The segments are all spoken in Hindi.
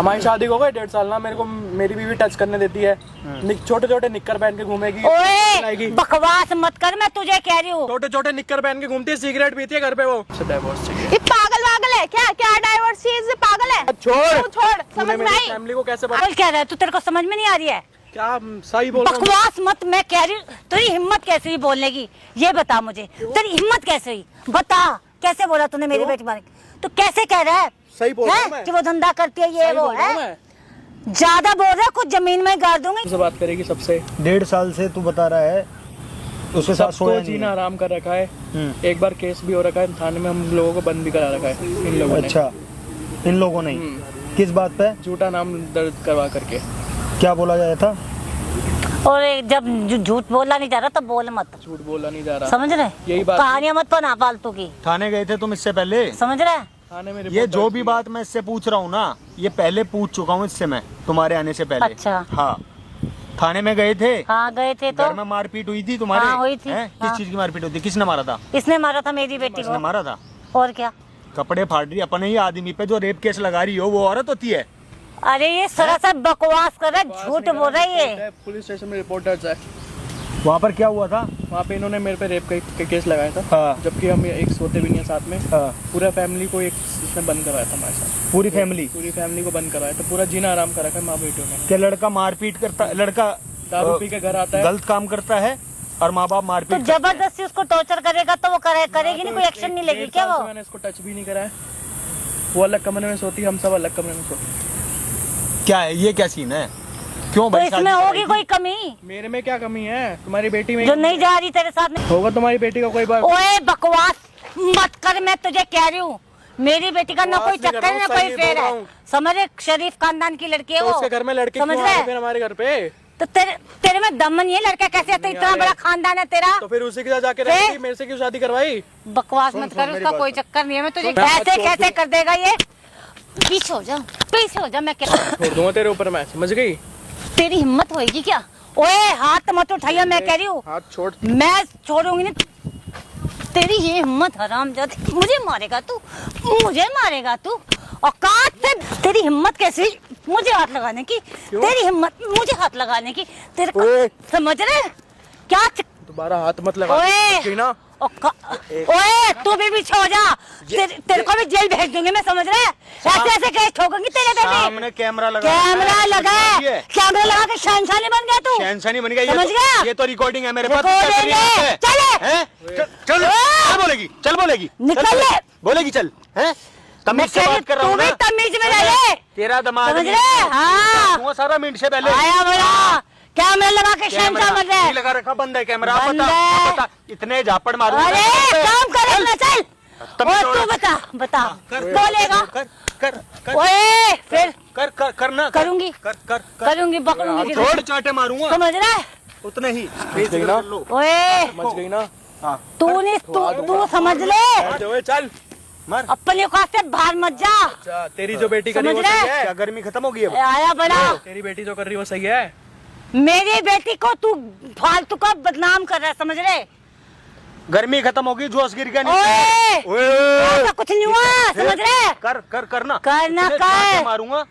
हमारी शादी हो गई 1.5 साल ना, मेरे को मेरी बीवी टच करने देती है, छोटे छोटे निक्कर पहन के घूमेगी। ओए बकवास मत कर, मैं तुझे कह रही हूँ। छोटे छोटे निक्कर पहन के घूमती है, सिगरेट पीती है घर पे। वो डाइवोर्स चाहिए। ये पागल वागल है क्या? क्या डाइवोर्स चीज? पागल है? छोड़ समझ में आई? फैमिली को कैसे पागल कह रहा है तू? तेरे को समझ में नहीं आ रही है क्या? सही बोल रहा हूं। बकवास मत, मैं कह रही हूँ। तेरी हिम्मत कैसे हुई बोलने की, ये बता मुझे। तेरी हिम्मत कैसे हुई बता? कैसे बोला तूने मेरी बेटी मारे? तू कैसे कह रहा है? सही बोल रहा हूं मैं। कि वो धंधा करती है, ये वो है। ज्यादा बोल रहा है, कुछ जमीन में गाड़ दूंगी। तुझसे बात करेगी सबसे 1.5 साल से तू बता रहा है उसके साथ सोया नहीं जीना है। आराम कर रखा है। एक बार केस भी हो रखा है थाने में, हम लोगों को बंद भी करा रखा है इन लोगों ने। अच्छा, इन लोगों ने किस बात पे? झूठा नाम दर्ज करवा करके। क्या बोला जाया था? और जब झूठ बोला नहीं जा रहा तो बोल मत। झूठ बोला नहीं जा रहा, समझ रहे? यही बात। कहानियां मत बना फालतू की। थाने गए थे तुम इससे पहले? समझ रहे? थाने में ये जो भी बात मैं इससे पूछ रहा हूँ ना, ये पहले पूछ चुका हूँ इससे मैं, तुम्हारे आने से पहले। अच्छा। हाँ, थाने में गए थे। हाँ गए थे। तो घर में मारपीट हुई थी तुम्हारे? हाँ, हुई थी। किस चीज की मारपीट हुई थी? किसने मारा था? इसने मारा था मेरी बेटी किसने को। मारा था? और क्या? कपड़े फाड़ रही अपने ही आदमी पे, जो रेप केस लगा रही हो वो औरत होती है? अरे ये सरासर बकवास कर रहा है, झूठ बोल रहा है ये। पुलिस स्टेशन में रिपोर्ट दर्ज है। वहाँ पर क्या हुआ था? वहाँ पे इन्होंने मेरे पे रेप का केस लगाया था। हाँ। जबकि हम एक सोते भी नहीं है साथ में। हाँ। पूरा फैमिली को एक इसने बंद करवाया था हमारे साथ। पूरी फैमिली को बंद करवाया था। पूरा जीना आराम कर रखा है माँ बेटियों ने। क्या लड़का मारपीट करता, लड़का दारू पी के घर आता है, गलत काम करता है और माँ बाप तो मारपीट? जबरदस्ती उसको टॉर्चर करेगा तो वो करेगी नहीं, कोई एक्शन नहीं लेगी क्या वो? मैंने इसको टच भी नहीं करा है। वो अलग कमरे में सोती, हम सब अलग कमरे में सोते। क्या है ये? क्या सीन है? क्यों तो भाई? इसमें होगी कोई कमी मेरे में क्या कमी है? तुम्हारी बेटी में जो नहीं जा रही तेरे साथ में? होगा तुम्हारी बेटी का कोई बात। ओए बकवास मत कर, मैं तुझे कह रही हूँ। मेरी बेटी का ना कोई चक्कर है ना कोई फेर है। समझ रहे? शरीफ खानदान की लड़की है वो। उसके घर में लड़के समझ क्यों आ रहे? गए हमारे घर पे? तो तेरे में दम नहीं है? लड़का कैसे आता? इतना बड़ा खानदान है तेरा। तो फिर उसी के साथ जाके रहती, मेरे से क्यों शादी करवाई? बकवास मत कर, उसका कोई चक्कर नहीं है। मैं तुझे कैसे कर देगा ये? पीछे हो जा, पीछे हो जा। मैं क्या छोड़ दूंगा तेरे ऊपर, मैं समझ गई। तेरी हिम्मत होगी क्या? ओए हाथ मत उठाइए, मैं कह रही हूँ। हाथ छोड़। मैं छोड़ूंगी नहीं तेरी ये हिम्मत। हरामजादे, मुझे मारेगा तू, मुझे मारेगा तू। औकात से तेरी हिम्मत कैसे मुझे हाथ लगाने की? तेरी हिम्मत मुझे हाथ लगाने की? तेरे को समझ रहे क्या? दोबारा हाथ मत लगा। ओए ओए तू भी पीछे हो जा। तेरे को भी जेल भेज दूंगी मैं, समझ रहे? ऐसे ऐसे केस ठोकूंगी तेरे पे भी। सामने कैमरा लगा लगा के शहंशाह नहीं बन गया तू? शहंशाह नहीं बन गया? समझ गया? ये तो रिकॉर्डिंग है मेरे पास। चले चल बोलेगी, चल बोलेगी, निकल ले। बोलेगी चल। हैं? तमीज से बात कर रहा हूँ ना। तमीज में रहे। तेरा दिमाग समझ रहे? हाँ सारा मिनट से पहले आया बड़ा कैमरा लगा के शहंशाह बन रहे। लगा रखा, बंद है कैमरा। बंद बता, है। बता, इतने झापड़ मारूंगा। अरे काम करे ना, चल। और तू बता बोलेगा? ओए फिर करना करूंगी, करूंगी, बकरूंगी। छोड़ चाटे मारूंगा, समझ रहा है? उतने ही। ओए समझ गई ना? तू समझ ले। चल मार। अपने औकात से बाहर मत जा। अच्छा, तेरी जो बेटी कर रही है वो समझ सही रहे? है? क्या गर्मी खत्म हो गई अब? आया बड़ा। तेरी बेटी जो कर रही है वो सही है? मेरी बेटी को तू फालतू का बदनाम कर रहा है, समझ रहे? गर्मी खत्म होगी, जोश गिर गया ओए ऐसा कुछ नहीं हुआ, समझ रहे? करना कर मारूंगा।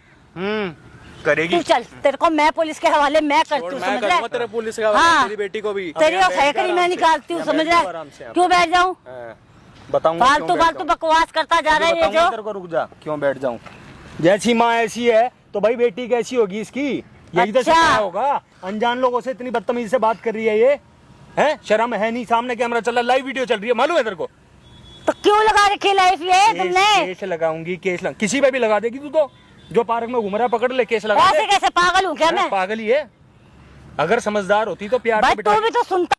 करेगी। तू चल, तेरे को मैं पुलिस के हवाले मैं करती हूँ, समझ रहे? तेरे पुलिस का हवाले, तेरी बेटी को भी। तेरी खैकड़ी मैं निकालती हूँ, समझ रहे? क्यों बैठ जाऊँ? बताऊंगा फालतू बकवास करता जा रहा है ये जो। तेरे को रुक जा, क्यों बैठ जाऊं? जैसी माँ ऐसी है तो भाई बेटी कैसी होगी इसकी? यही तो सिखाया होगा। अनजान लोगों से इतनी बदतमीजी से बात कर रही है ये, है? शर्म है नहीं? सामने कैमरा चल रहा, लाइव वीडियो चल रही है, मालूम है तेरे को? तो क्यों लगा रखी लाइफ ये तुमने? केस लगाऊंगी, किसी पे भी लगा देगी तू तो। जो पार्क में घूम रहा है पकड़ ले, केस लगा दे। ऐसे कैसे? पागल हूँ क्या मैं? पागल ही है। अगर समझदार होती तो प्यार से भाई तू भी तो सुनता